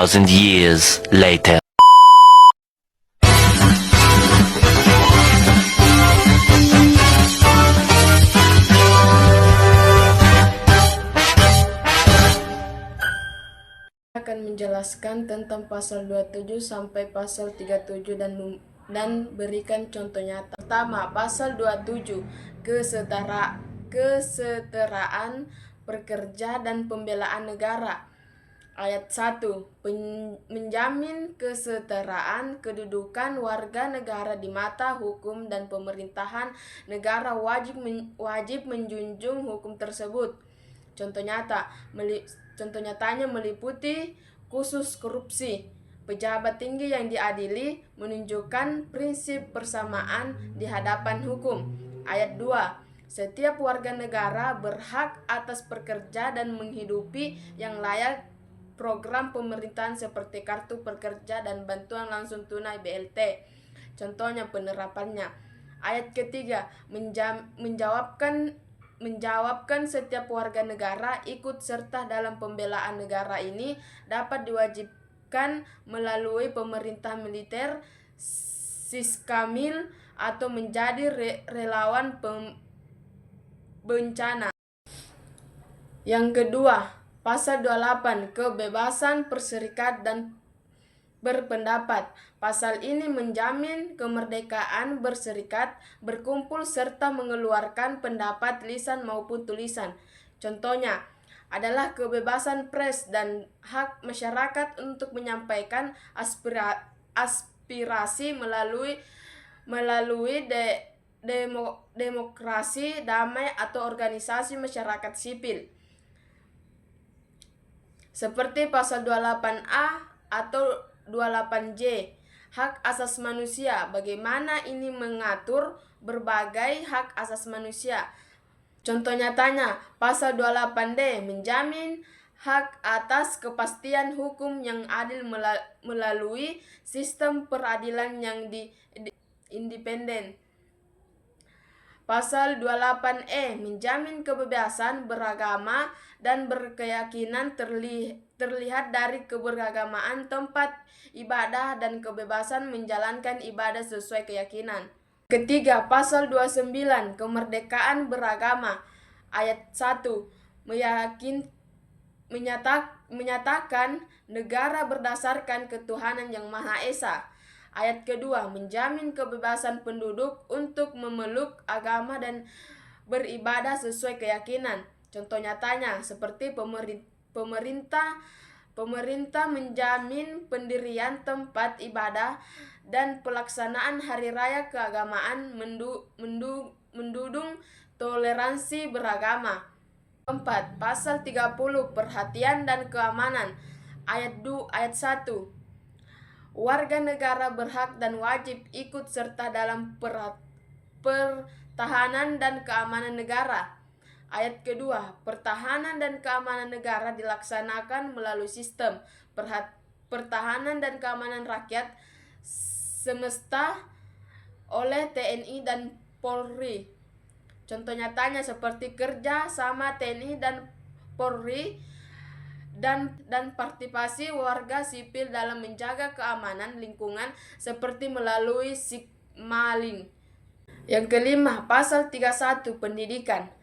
2,000 years later. Akan menjelaskan tentang pasal 27 sampai pasal 37 dan berikan contoh nyata. Pertama, pasal 27, kesetaraan pekerja dan pembelaan negara. Ayat 1, menjamin kesetaraan kedudukan warga negara di mata hukum dan pemerintahan negara wajib menjunjung hukum tersebut. Contoh nyatanya meliputi khusus korupsi. Pejabat tinggi yang diadili menunjukkan prinsip persamaan di hadapan hukum. Ayat 2, setiap warga negara berhak atas pekerja dan menghidupi yang layak program pemerintahan seperti kartu pekerja dan bantuan langsung tunai BLT. Contohnya penerapannya. Ayat ketiga, menjawabkan setiap warga negara ikut serta dalam pembelaan negara ini dapat diwajibkan melalui pemerintah militer, siskamil, atau menjadi relawan bencana. Yang kedua, pasal 28, kebebasan berserikat dan berpendapat. Pasal ini menjamin kemerdekaan berserikat, berkumpul, serta mengeluarkan pendapat lisan maupun tulisan. Contohnya adalah kebebasan pers dan hak masyarakat untuk menyampaikan aspirasi melalui demokrasi damai atau organisasi masyarakat sipil. Seperti pasal 28A atau 28J, hak asas manusia. Bagaimana ini mengatur berbagai hak asas manusia. Contoh nyatanya, pasal 28D menjamin hak atas kepastian hukum yang adil melalui sistem peradilan yang independen. Pasal 28E menjamin kebebasan beragama dan berkeyakinan terlihat dari keberagamaan tempat ibadah dan kebebasan menjalankan ibadah sesuai keyakinan. Ketiga, pasal 29, kemerdekaan beragama. Ayat 1, menyatakan negara berdasarkan ketuhanan yang Maha Esa. Ayat kedua, menjamin kebebasan penduduk untuk memeluk agama dan beribadah sesuai keyakinan. Contoh nyatanya seperti pemerintah menjamin pendirian tempat ibadah dan pelaksanaan hari raya keagamaan mendukung toleransi beragama. 4. Pasal 30, perhatian dan keamanan. Ayat 1, warga negara berhak dan wajib ikut serta dalam pertahanan dan keamanan negara. Ayat kedua, pertahanan dan keamanan negara dilaksanakan melalui sistem pertahanan dan keamanan rakyat semesta oleh TNI dan Polri. Contoh nyatanya seperti kerja sama TNI dan Polri dan partisipasi warga sipil dalam menjaga keamanan lingkungan seperti melalui Sigmaling. Yang kelima, pasal 31, pendidikan.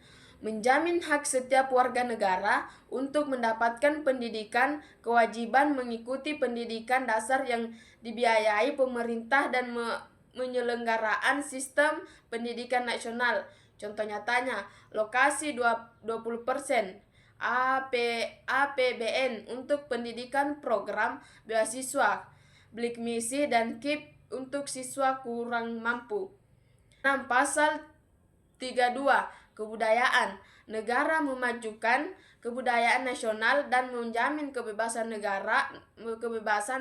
Menjamin hak setiap warga negara untuk mendapatkan pendidikan, kewajiban mengikuti pendidikan dasar yang dibiayai pemerintah dan penyelenggaraan sistem pendidikan nasional. Contoh nyatanya, lokasi 20% APBN untuk pendidikan program beasiswa, bilik misi, dan KIP untuk siswa kurang mampu. 6. Pasal 32, kebudayaan. Negara memajukan kebudayaan nasional dan menjamin kebebasan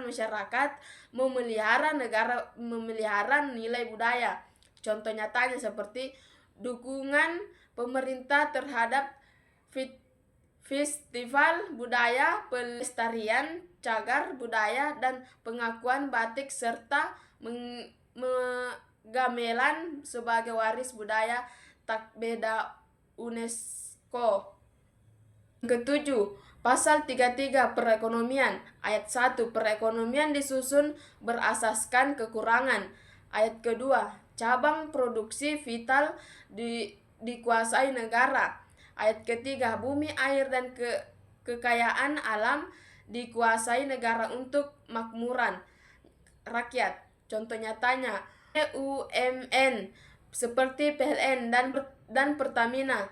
masyarakat memelihara nilai budaya. Contoh nyatanya seperti dukungan pemerintah terhadap festival budaya, pelestarian cagar budaya, dan pengakuan batik serta gamelan sebagai waris budaya tak beda UNESCO. Ketujuh, Pasal 33 Perekonomian. Ayat 1. Perekonomian disusun berasaskan kekurangan. Ayat kedua, cabang produksi vital dikuasai negara. Ayat ketiga, bumi, air, dan kekayaan alam dikuasai negara untuk makmuran rakyat. Contoh nyatanya, BUMN seperti PLN dan Pertamina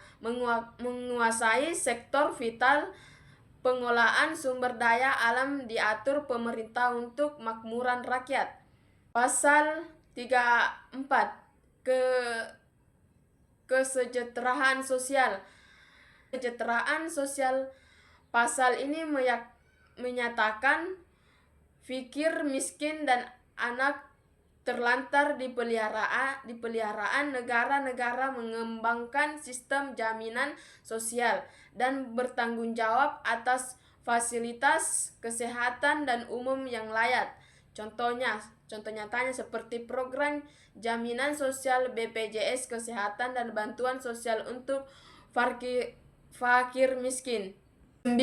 menguasai sektor vital. Pengolahan sumber daya alam diatur pemerintah untuk makmuran rakyat. Pasal 34 kesejahteraan sosial. Kesejahteraan sosial. Pasal ini menyatakan fakir, miskin, dan anak terlantar di peliharaan negara mengembangkan sistem jaminan sosial dan bertanggung jawab atas fasilitas kesehatan dan umum yang layak. Contoh nyatanya seperti program jaminan sosial BPJS Kesehatan dan bantuan sosial untuk fakir miskin. 9.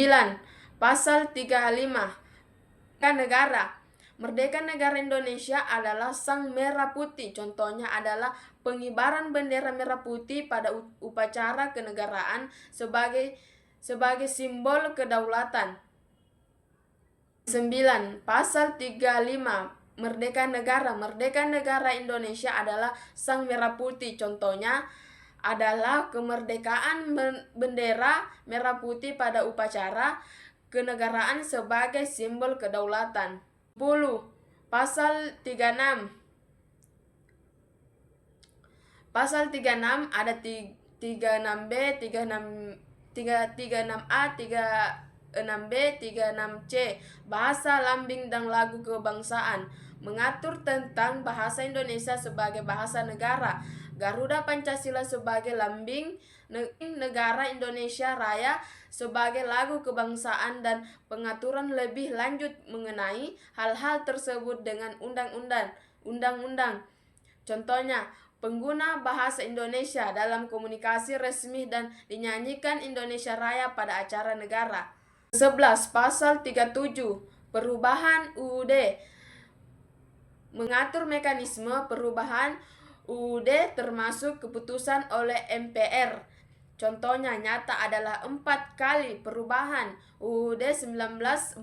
Pasal 35 negara. Merdeka negara Indonesia adalah sang merah putih. Contohnya adalah pengibaran bendera merah putih pada upacara kenegaraan sebagai simbol kedaulatan. 9. Pasal 35 Merdeka negara. Merdeka negara Indonesia adalah sang merah putih. Contohnya adalah kemerdekaan bendera merah putih pada upacara kenegaraan sebagai simbol kedaulatan. 10. Pasal 36. Pasal 36 ada 36B, 36A, 36B, 36C. Bahasa lambing dan lagu kebangsaan. Mengatur tentang bahasa Indonesia sebagai bahasa negara. Garuda Pancasila sebagai lambing negara Indonesia Raya sebagai lagu kebangsaan, dan pengaturan lebih lanjut mengenai hal-hal tersebut dengan undang-undang. Contohnya, pengguna bahasa Indonesia dalam komunikasi resmi dan dinyanyikan Indonesia Raya pada acara negara. 11. Pasal 37 Perubahan UUD mengatur mekanisme perubahan UUD termasuk keputusan oleh MPR. Contohnya nyata adalah 4 kali perubahan UUD 1945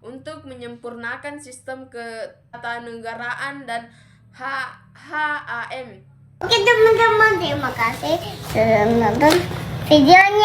untuk menyempurnakan sistem ketatanegaraan dan HAM. Oke teman-teman, terima kasih sudah menonton videonya.